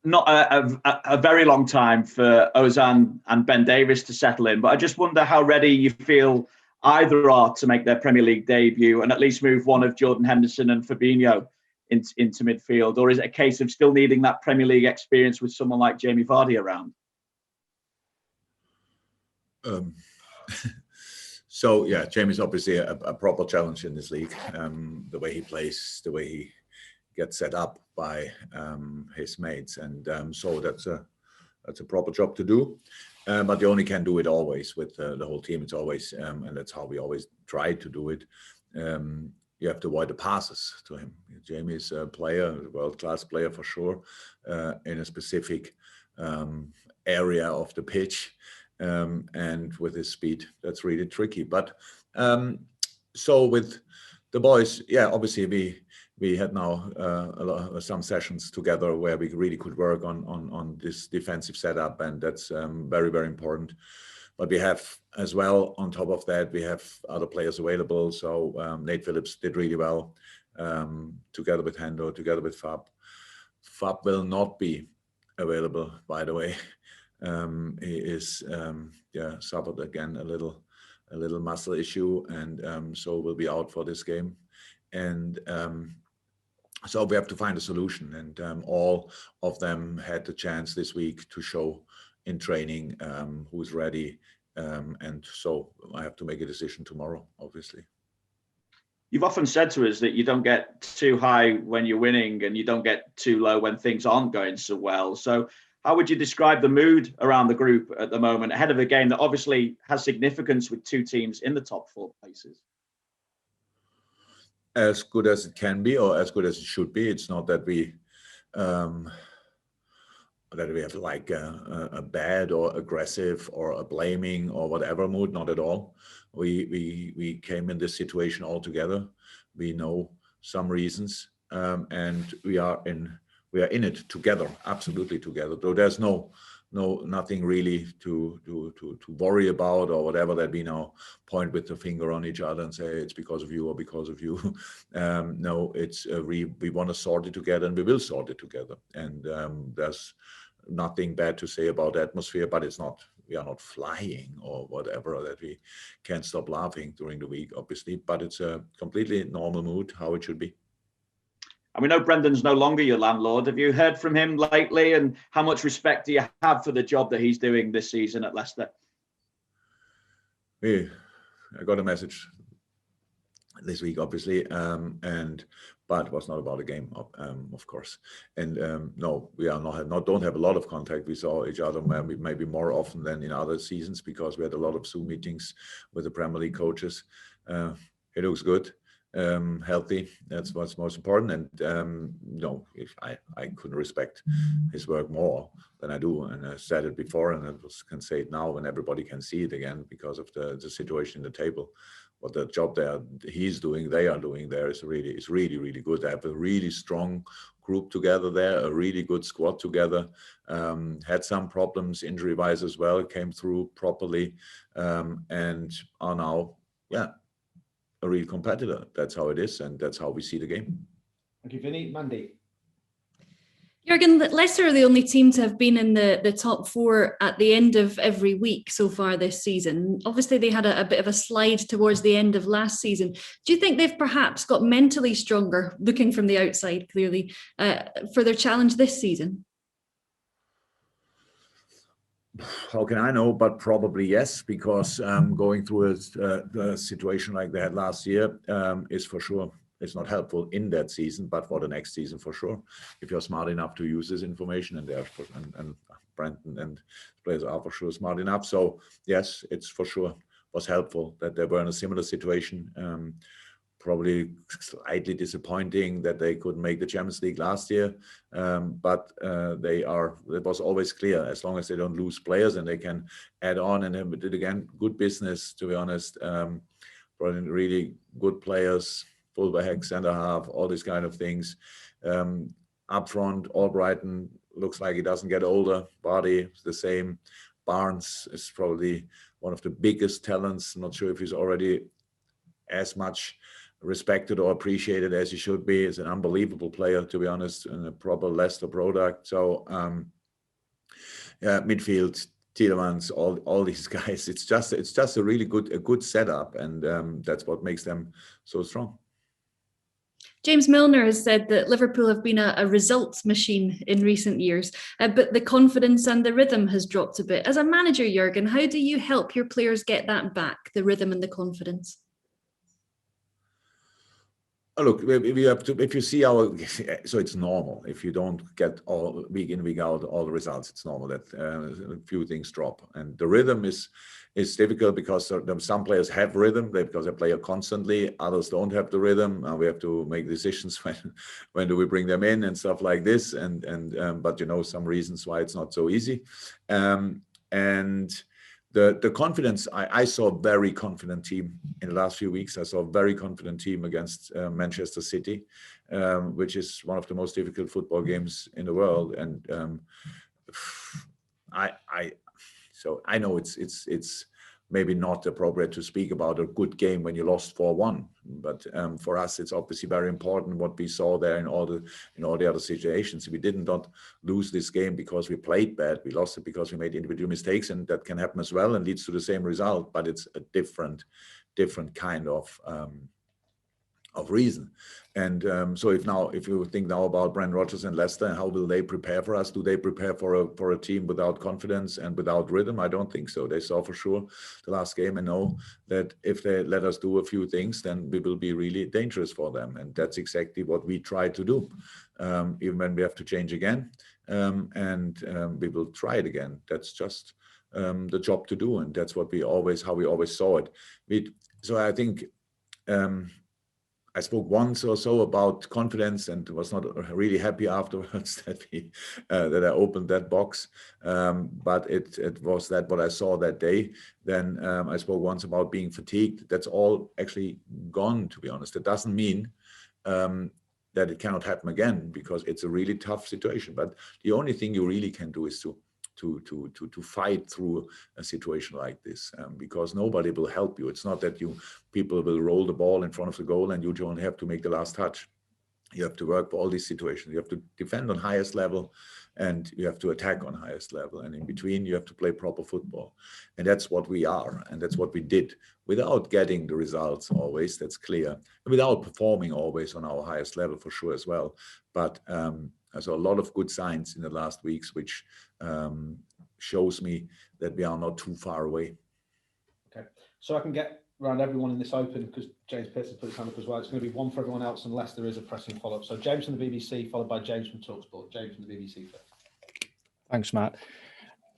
not a very long time for Ozan and Ben Davies to settle in, but I just wonder how ready you feel either are to make their Premier League debut and at least move one of Jordan Henderson and Fabinho into midfield, or is it a case of still needing that Premier League experience with someone like Jamie Vardy around? So yeah, Jamie's obviously a proper challenge in this league. The way he plays, the way he gets set up by his mates, and so that's a proper job to do. But you only can do it always with the whole team. It's always, and that's how we always try to do it. You have to avoid the passes to him. Jamie is a player, a world-class player for sure, in a specific area of the pitch. And with his speed, that's really tricky. But so with the boys, yeah, obviously we had now some sessions together where we really could work on this defensive setup, and that's very, very important. But we have as well, on top of that, we have other players available. So Nate Phillips did really well together with Hendo, together with Fab. Fab will not be available, by the way. He is suffered again a little muscle issue, and so will be out for this game. And so we have to find a solution, and all of them had the chance this week to show in training who's ready, and so I have to make a decision tomorrow, obviously. You've often said to us that you don't get too high when you're winning and you don't get too low when things aren't going so well. So how would you describe the mood around the group at the moment ahead of a game that obviously has significance with two teams in the top 4 places? As good as it can be, or as good as it should be. It's not that we have like a bad or aggressive or a blaming or whatever mood. Not at all. We came in this situation all together. We know some reasons, and we are in it together, absolutely together. So there's nothing really to worry about or whatever, that we now point with the finger on each other and say it's because of you or because of you. No, it's we want to sort it together, and we will sort it together. And there's nothing bad to say about the atmosphere, but it's not, we are not flying or whatever, that we can't stop laughing during the week, obviously. But it's a completely normal mood, how it should be. And we know Brendan's no longer your landlord. Have you heard from him lately? And how much respect do you have for the job that he's doing this season at Leicester? I got a message this week, obviously, but it was not about a game, of course. And no, we are don't have a lot of contact. We saw each other maybe more often than in other seasons, because we had a lot of Zoom meetings with the Premier League coaches. He looks good. Healthy, that's what's most important. And no, if I couldn't respect his work more than I do, and I said it before, and I can say it now when everybody can see it again, because of the situation in the table. What the job they are doing there is really good. They have a really strong group together there, a really good squad together. Had some problems injury-wise as well, came through properly, and are now, a real competitor. That's how it is, and that's how we see the game. Thank you, Vinny. Mandy. Jurgen, Leicester are the only team to have been in the top 4 at the end of every week so far this season. Obviously, they had a bit of a slide towards the end of last season. Do you think they've perhaps got mentally stronger, looking from the outside clearly, for their challenge this season? How can I know? But probably yes, because going through a situation like they had last year is for sure, it's not helpful in that season, but for the next season for sure, if you're smart enough to use this information, and Brendan and players are for sure smart enough. So yes, it's for sure was helpful that they were in a similar situation. Probably slightly disappointing that they couldn't make the Champions League last year, but it was always clear, as long as they don't lose players and they can add on, and then did again good business, to be honest. Brought in really good players, fullback, centre half, all these kind of things. Up front, Albrighton looks like he doesn't get older. Vardy is the same. Barnes is probably one of the biggest talents. Not sure if he's already as much respected or appreciated as he should be. He's an unbelievable player, to be honest, and a proper Leicester product. So midfield, Tielemans, all these guys. It's just a really good setup, and that's what makes them so strong. James Milner has said that Liverpool have been a results machine in recent years, but the confidence and the rhythm has dropped a bit. As a manager, Jurgen, how do you help your players get that back, the rhythm and the confidence? Oh, look, we have to. If you see so it's normal. If you don't get all week in, week out all the results, it's normal that a few things drop. And the rhythm is difficult because some players have rhythm because they play constantly. Others don't have the rhythm. We have to make decisions when do we bring them in and stuff like this. But some reasons why it's not so easy. And the confidence, I saw a very confident team in the last few weeks. I saw a very confident team against Manchester City, which is one of the most difficult football games in the world. And so I know it's maybe not appropriate to speak about a good game when you lost 4-1, but for us it's obviously very important what we saw there in all the other situations. We did not lose this game because we played bad. We lost it because we made individual mistakes, and that can happen as well and leads to the same result, but it's a different kind of reason. And so if you think now about Brendan Rodgers and Leicester, how will they prepare for us? Do they prepare for a team without confidence and without rhythm? I don't think so. They saw for sure the last game and know that if they let us do a few things, then we will be really dangerous for them. And that's exactly what we try to do, even when we have to change again. And we will try it again. That's just the job to do, and that's how we always saw it. So I think. I spoke once or so about confidence and was not really happy afterwards that I opened that box. But it was that what I saw that day. Then I spoke once about being fatigued. That's all actually gone, to be honest. It doesn't mean that it cannot happen again, because it's a really tough situation. But the only thing you really can do is to fight through a situation like this, because nobody will help you. It's not that people will roll the ball in front of the goal and you don't have to make the last touch. You have to work for all these situations. You have to defend on highest level, and you have to attack on highest level. And in between, you have to play proper football. And that's what we are. And that's what we did without getting the results always. That's clear. And without performing always on our highest level for sure as well. But I saw a lot of good signs in the last weeks, which shows me that we are not too far away. Okay. So I can get around everyone in this open, because James Pierce has put his hand up as well. It's going to be one for everyone else unless there is a pressing follow-up. So James from the BBC, followed by James from TalkSport. James from the BBC first. Thanks, Matt.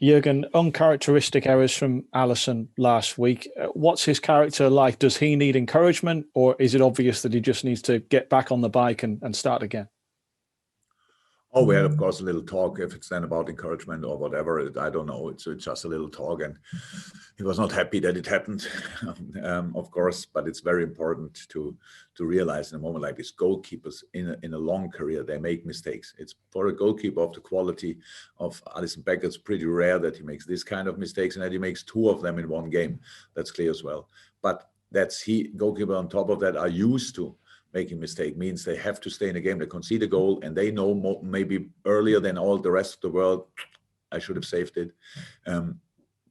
Jurgen, uncharacteristic errors from Alisson last week. What's his character like? Does he need encouragement, or is it obvious that he just needs to get back on the bike and start again? Oh, we had, of course, a little talk. If it's then about encouragement or whatever, I don't know. It's just a little talk, and he was not happy that it happened, of course. But it's very important to realize in a moment like this, goalkeepers in a long career, they make mistakes. It's for a goalkeeper of the quality of Alisson Becker, it's pretty rare that he makes this kind of mistakes, and that he makes two of them in one game. That's clear as well. But goalkeeper on top of that are used to making mistake, means they have to stay in the game. They concede a goal, and they know maybe earlier than all the rest of the world, I should have saved it, and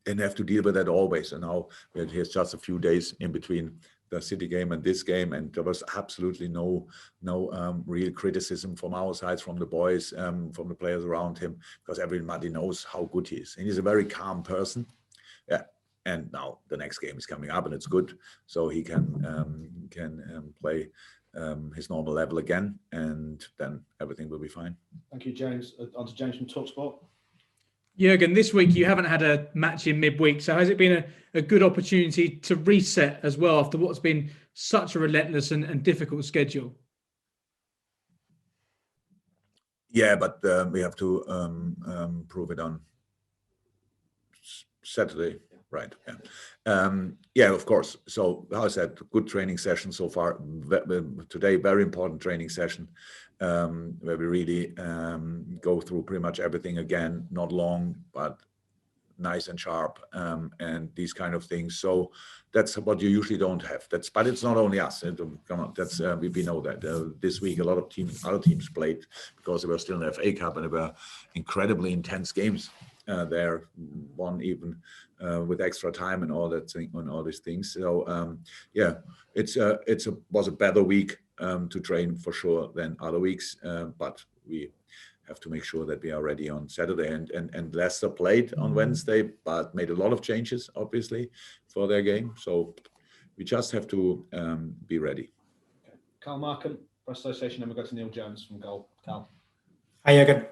they have to deal with that always. And now here's just a few days in between the City game and this game, and there was absolutely no real criticism from our sides, from the boys, from the players around him, because everybody knows how good he is, and he's a very calm person. Yeah. And now the next game is coming up, and it's good, so he can play his normal level again, and then everything will be fine. Thank you, James. On to James from TalkSport. Jurgen, this week you haven't had a match in midweek, so has it been a good opportunity to reset as well after what's been such a relentless and difficult schedule? Yeah, but we have to prove it on Saturday. Right. Yeah. Yeah, of course. So, how I said, good training session so far. Today, very important training session where we really go through pretty much everything again. Not long, but nice and sharp, and these kind of things. So that's what you usually don't have. But it's not only us. Come on, that's we know that this week a lot of other teams played because they were still in the FA Cup and they were incredibly intense games. There, one even with extra time and all that thing, and all these things. So yeah, was a better week to train for sure than other weeks, but we have to make sure that we are ready on Saturday. And Leicester played on Wednesday, but made a lot of changes, obviously, for their game. So we just have to be ready. Okay. Carl Markham, Press Association, and we go to Neil Jones from Goal. Carl. Hi, Jurgen.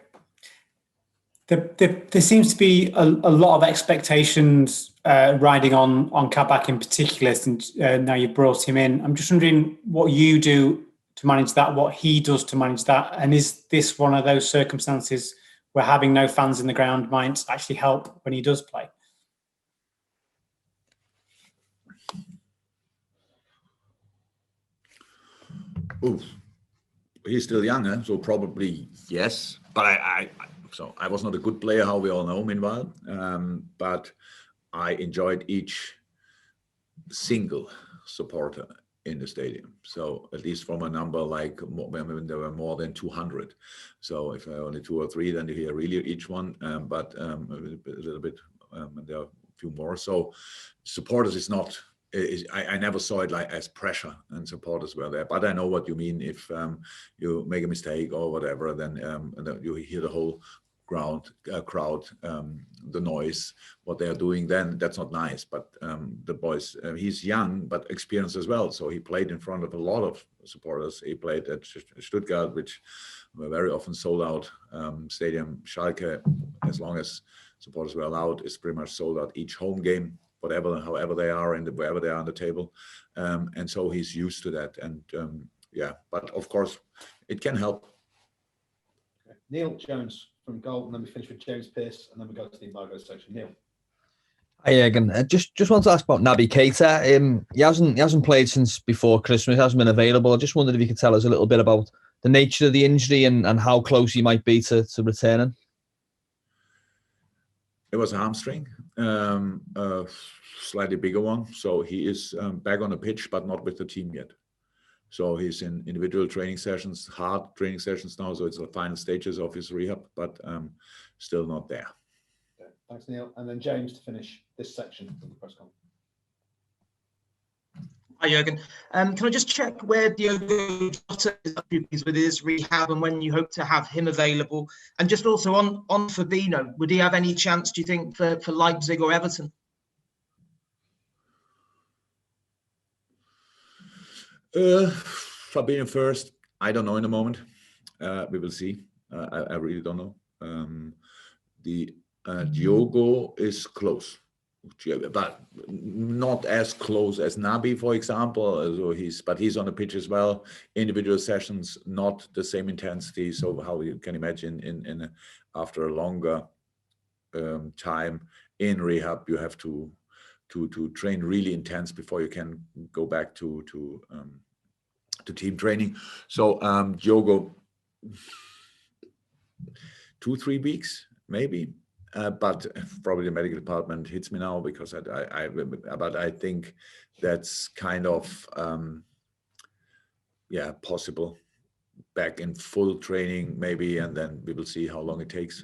There seems to be a lot of expectations riding on Kabak in particular, and now you've brought him in. I'm just wondering what you do to manage that, what he does to manage that, and is this one of those circumstances where having no fans in the ground might actually help when he does play? Ooh, he's still young, so probably yes. But I was not a good player, how we all know, meanwhile. But I enjoyed each single supporter in the stadium. So at least from a number like when there were more than 200. So if there are only 2 or 3, then you hear really each one. But a little bit, there are a few more. So supporters is not. I never saw it like as pressure, and supporters were there. But I know what you mean. If you make a mistake or whatever, then you hear the whole crowd, the noise, what they are doing. Then that's not nice. But the boys, he's young but experienced as well. So he played in front of a lot of supporters. He played at Stuttgart, which were very often sold out stadium. Schalke, as long as supporters were allowed, is pretty much sold out each home game. However they are and wherever they are on the table, and so he's used to that. And yeah, but of course, it can help. Okay. Neil Jones from Goal, and then we finish with James Pearce, and then we go to the embargo section. Neil. Hi, Jurgen. Just want to ask about Naby Keita. He hasn't played since before Christmas. Hasn't been available. I just wondered if you could tell us a little bit about the nature of the injury and how close he might be to returning. It was a hamstring, a slightly bigger one. So he is back on the pitch, but not with the team yet. So he's in individual training sessions, hard training sessions now. So it's the final stages of his rehab, but still not there. Okay. Thanks, Neil. And then James to finish this section of the press conference. Hi, Jurgen. Can I just check where Diogo Jota is up to with his rehab and when you hope to have him available? And just also on Fabinho, would he have any chance, do you think, for Leipzig or Everton? Fabinho first. I don't know in the moment. We will see. I really don't know. Diogo is close, but not as close as Naby, for example. So he's on the pitch as well. Individual sessions, not the same intensity. So how you can imagine after a longer time in rehab, you have to train really intense before you can go back to team training. So Diogo, 2-3 weeks maybe. But probably the medical department hits me now because but I think that's kind of possible. Back in full training maybe, and then we will see how long it takes.